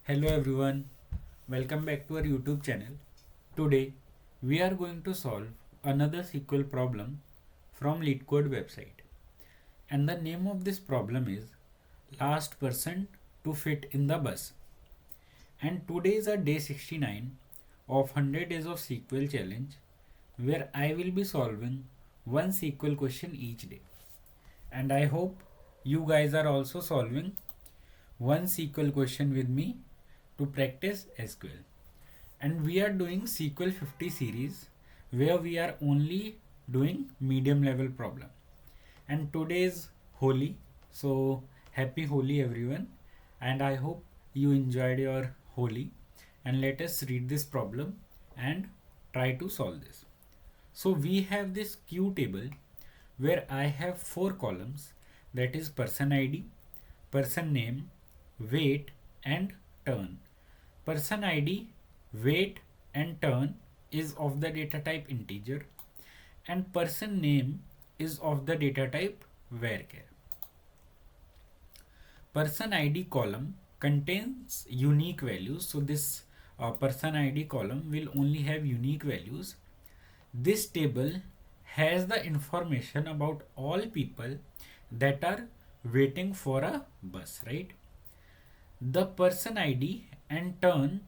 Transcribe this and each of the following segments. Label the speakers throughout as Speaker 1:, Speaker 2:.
Speaker 1: Hello everyone, welcome back to our YouTube channel. Today we are going to solve another SQL problem from LeetCode website. And the name of this problem is last person to fit in the bus. And today is our day 69 of 100 days of SQL challenge where I will be solving one SQL question each day. And I hope you guys are also solving one SQL question with me to practice SQL. And we are doing SQL 50 series where we are only doing medium level problem. And today is Holi, so happy Holi everyone, and I hope you enjoyed your Holi. And let us read this problem and try to solve this. So we have this Q table where I have 4 columns, that is person ID, person name, weight and turn. Person ID, weight and turn is of the data type integer and person name is of the data type varchar. Person ID column contains unique values, so this person ID column will only have unique values. This table has the information about all people that are waiting for a bus, right? The person ID and turn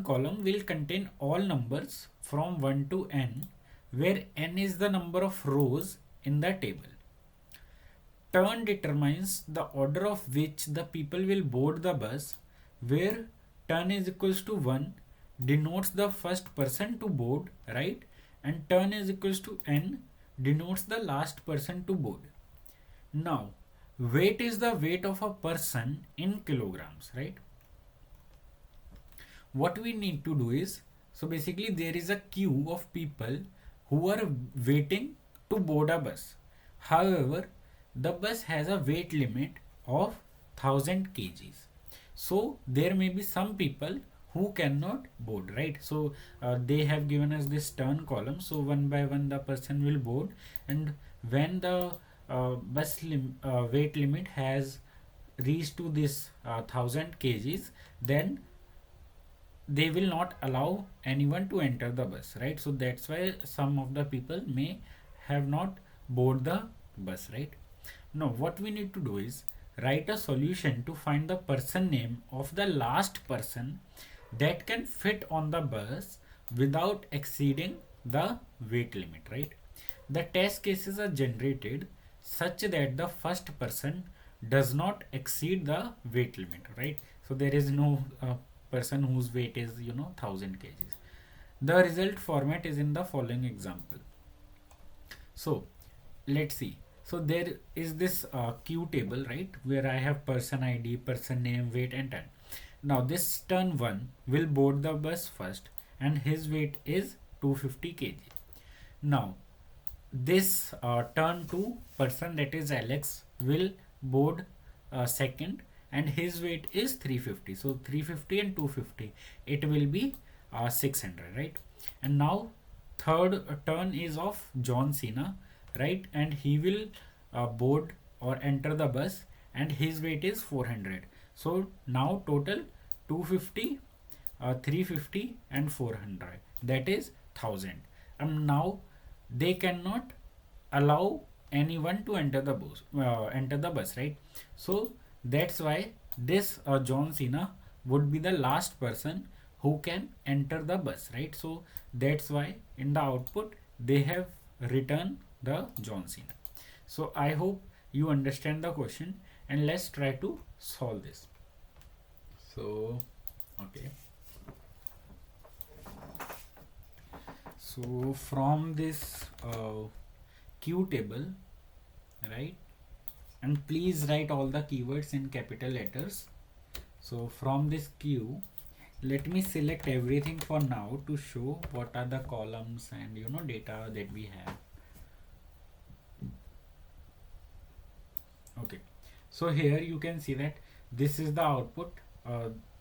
Speaker 1: column will contain all numbers from 1 to n, where n is the number of rows in the table. Turn determines the order of which the people will board the bus, where turn is equals to 1 denotes the first person to board, right? And turn is equals to n denotes the last person to board. Now, weight is the weight of a person in kilograms, right? What we need to do is, so basically there is a queue of people who are waiting to board a bus. However, the bus has a weight limit of 1000 kgs. So there may be some people who cannot board, right? So they have given us this turn column, so one by one the person will board, and when the weight limit has reached to this 1000 kgs, then they will not allow anyone to enter the bus, right? So that's why some of the people may have not board the bus, right? Now what we need to do is write a solution to find the person name of the last person that can fit on the bus without exceeding the weight limit, right? The test cases are generated such that the first person does not exceed the weight limit, right? So there is no person whose weight is 1000 kgs. The result format is in the following example. So let's see. So there is this Q table, right, where I have person ID, person name, weight and turn. Now this turn 1 will board the bus first and his weight is 250 kg. Now this turn 2 person, that is Alex, will board second and his weight is 350. So 350 and 250, it will be 600, right? And now third turn is of John Cena, right? And he will board or enter the bus and his weight is 400. So now total 250, 350 and 400, that is 1000. And now they cannot allow anyone to enter the bus, right? So that's why this John Cena would be the last person who can enter the bus, right? So that's why in the output they have written the John Cena. So I hope you understand the question, and let's try to solve this. So okay, so from this Q table, right, and please write all the keywords in capital letters. So from this Q, let me select everything for now to show what are the columns and data that we have. Okay, so here you can see that this is the output.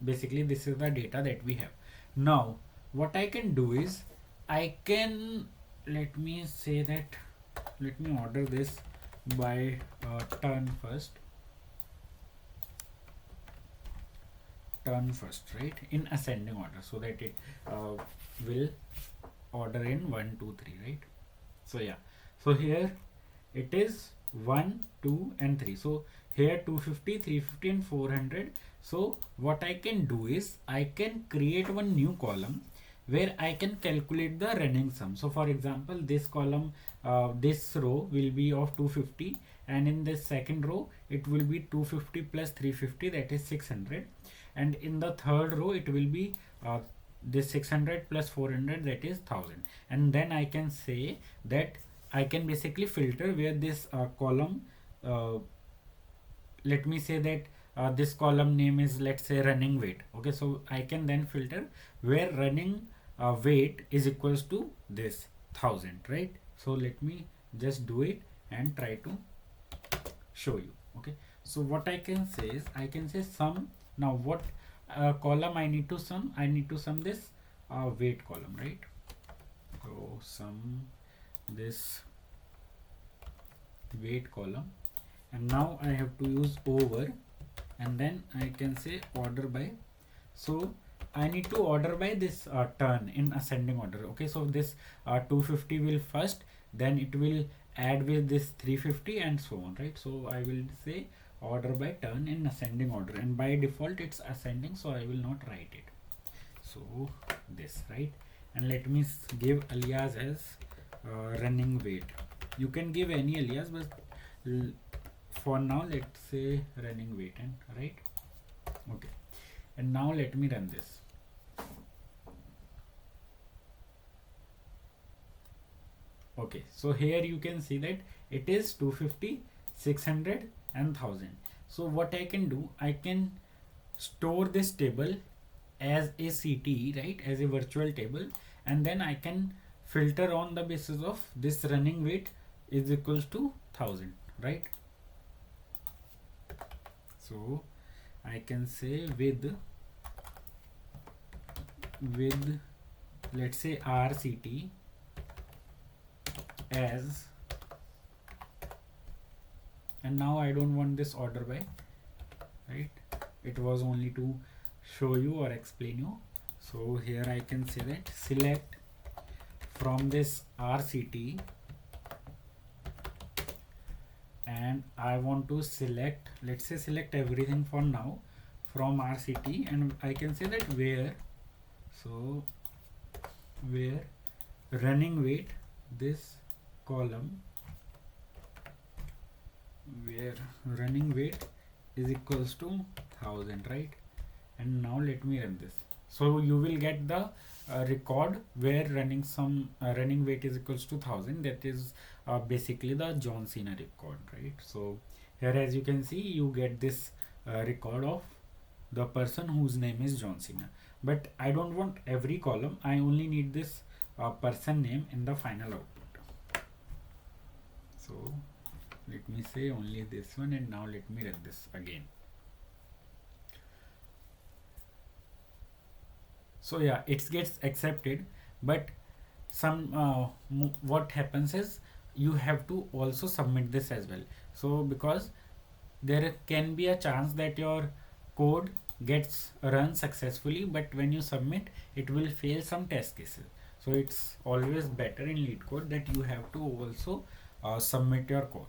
Speaker 1: Basically this is the data that we have. Now what I can do is I can, let me say that, let me order this by turn first. turn first, right, in ascending order, so that it will order in 1 2 3, right? So yeah, so here it is 1 2 and 3. So here 250, 350 and 400. So what I can do is I can create one new column where I can calculate the running sum. So for example, this column, this row will be of 250, and in this second row it will be 250 plus 350, that is 600, and in the third row it will be this 600 plus 400, that is 1000. And then I can say that I can basically filter where this column, uh, let me say that this column name is, let's say, running weight. Okay, so I can then filter where running weight is equals to this 1000, right? So let me just do it and try to show you. Okay, so what I can say is I can say sum. Now what column I need to sum? I need to sum this weight column, right? So sum this weight column, and now I have to use over, and then I can say order by. So I need to order by this turn in ascending order. Okay, so this 250 will first, then it will add with this 350 and so on, right? So I will say order by turn in ascending order, and by default it's ascending, so I will not write it. So this, right? And let me give alias as running weight. You can give any alias, but for now let's say running weight, and right. Okay, and now let me run this. Okay, so here you can see that it is 250, 600 and 1000. So what I can do, I can store this table as a CTE, right, as a virtual table, and then I can filter on the basis of this running weight is equals to 1000, right? So I can say with let's say RCT as, and now I don't want this order by, right? It was only to show you or explain you. So here I can say that select from this RCT, and I want to select, let's say select everything for now from RCT, and I can say that where, so where running weight, this column where running weight is equals to 1000, right? And now let me run this. So you will get the record where running weight is equals to 1000. That is basically the John Cena record, right? So here, as you can see, you get this record of the person whose name is John Cena. But I don't want every column. I only need this person name in the final output. So let me say only this one, and now let me run this again. So yeah, it gets accepted, but some what happens is you have to also submit this as well. So because there can be a chance that your code gets run successfully, but when you submit it will fail some test cases. So it's always better in LeetCode that you have to also submit your code.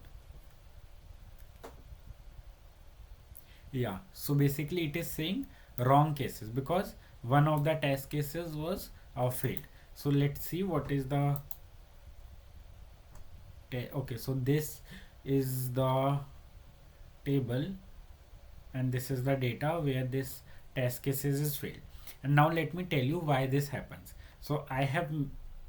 Speaker 1: Yeah, so basically it is saying wrong cases because one of the test cases was failed. So let's see what is the okay, so this is the table and this is the data where this test cases is failed. And now let me tell you why this happens. So I have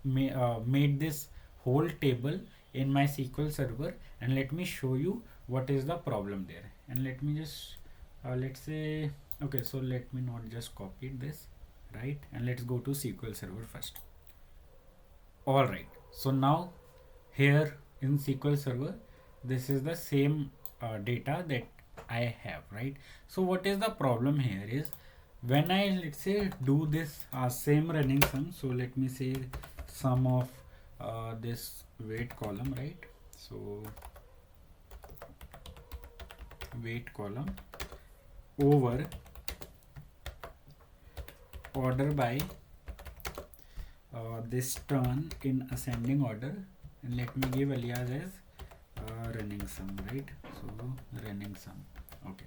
Speaker 1: made this whole table in my SQL server, and let me show you what is the problem there. And let me just let's say, okay, so let me not just copy this, right? And let's go to SQL server first. All right, so now here in SQL server, this is the same data that I have, right? So what is the problem here is when I, let's say, do this same running sum. So let me say sum of this weight column, right? So weight column over order by this turn in ascending order, and let me give alias as running sum, right? So running sum, okay,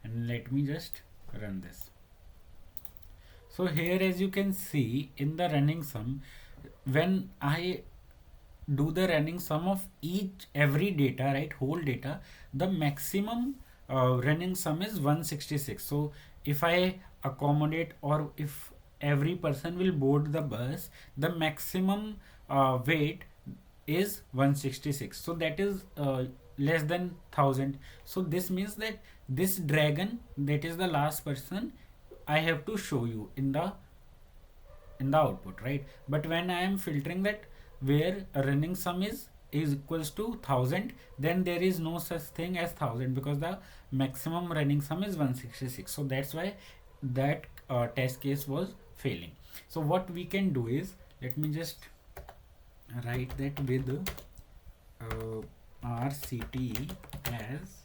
Speaker 1: and let me just run this. So here, as you can see in the running sum, when I do the running sum of every data, right, whole data, the maximum running sum is 166. So if I accommodate, or if every person will board the bus, the maximum weight is 166. So that is less than 1000. So this means that this dragon, that is the last person, I have to show you in the output, right? But when I am filtering that where a running sum is equals to 1000, then there is no such thing as 1000, because the maximum running sum is 166. So that's why that test case was failing. So what we can do is, let me just write that with RCT as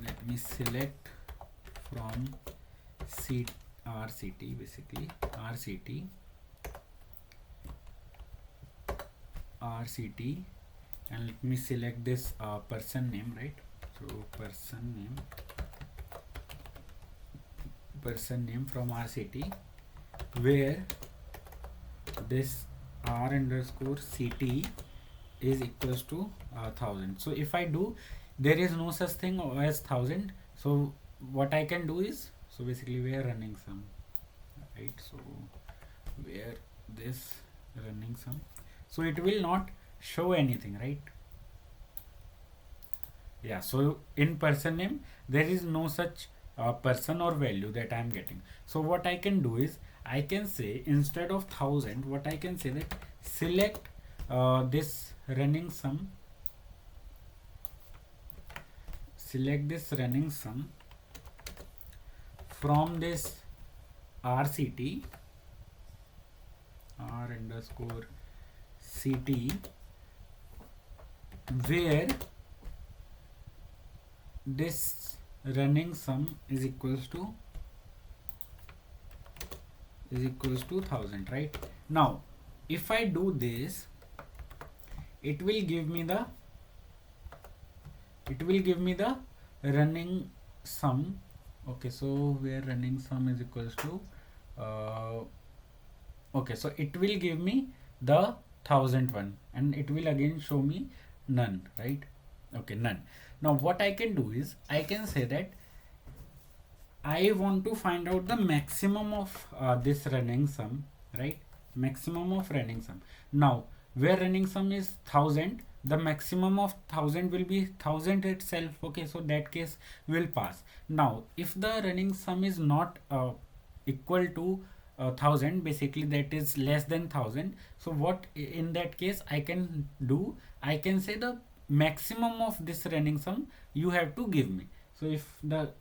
Speaker 1: let me select from RCT, basically RCT, and let me select this person name, right? So person name from RCT, where this R underscore CT is equals to 1000. So if I do, there is no such thing as 1000. So what I can do is, so basically where running sum, right? So where this running sum, so it will not show anything, right? Yeah, so in person name there is no such person or value that I am getting. So what I can do is, I can say instead of 1000, what I can say that select this running sum, from this RCT, R underscore CT, where this running sum is equals to 1000, right? Now if I do this, it will give me the running sum. Okay, so where running sum is equals to okay, so it will give me the 1001, and it will again show me none, right? Okay, none. Now what I can do is, I can say that I want to find out the maximum of this running sum, right? Maximum of running sum. Now where running sum is 1000, the maximum of 1000 will be 1000 itself. Okay, so that case will pass. Now if the running sum is not equal to 1000, basically that is less than 1000, so what in that case I can do, I can say the maximum of this running sum you have to give me. So if the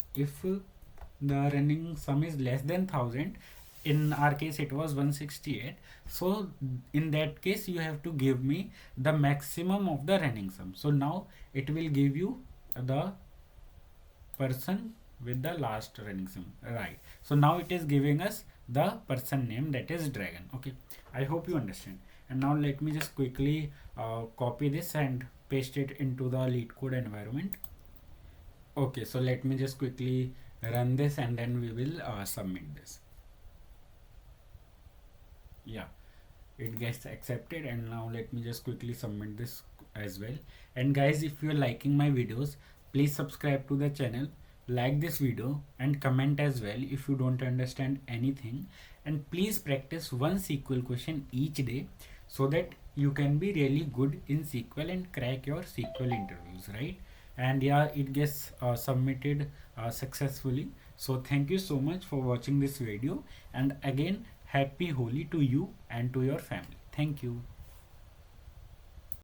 Speaker 1: running sum is less than 1000, in our case it was 168, so in that case you have to give me the maximum of the running sum. So now it will give you the person with the last running sum, right? So now it is giving us the person name, that is dragon. Okay, I hope you understand. And now let me just quickly copy this and paste it into the LeetCode environment. Okay, so let me just quickly run this, and then we will submit this. Yeah, it gets accepted, and now let me just quickly submit this as well. And guys, if you are liking my videos, please subscribe to the channel, like this video, and comment as well if you don't understand anything. And please practice one SQL question each day, so that you can be really good in SQL and crack your SQL interviews, right? And yeah, it gets submitted successfully. So thank you so much for watching this video, and again, happy Holi to you and to your family. Thank you.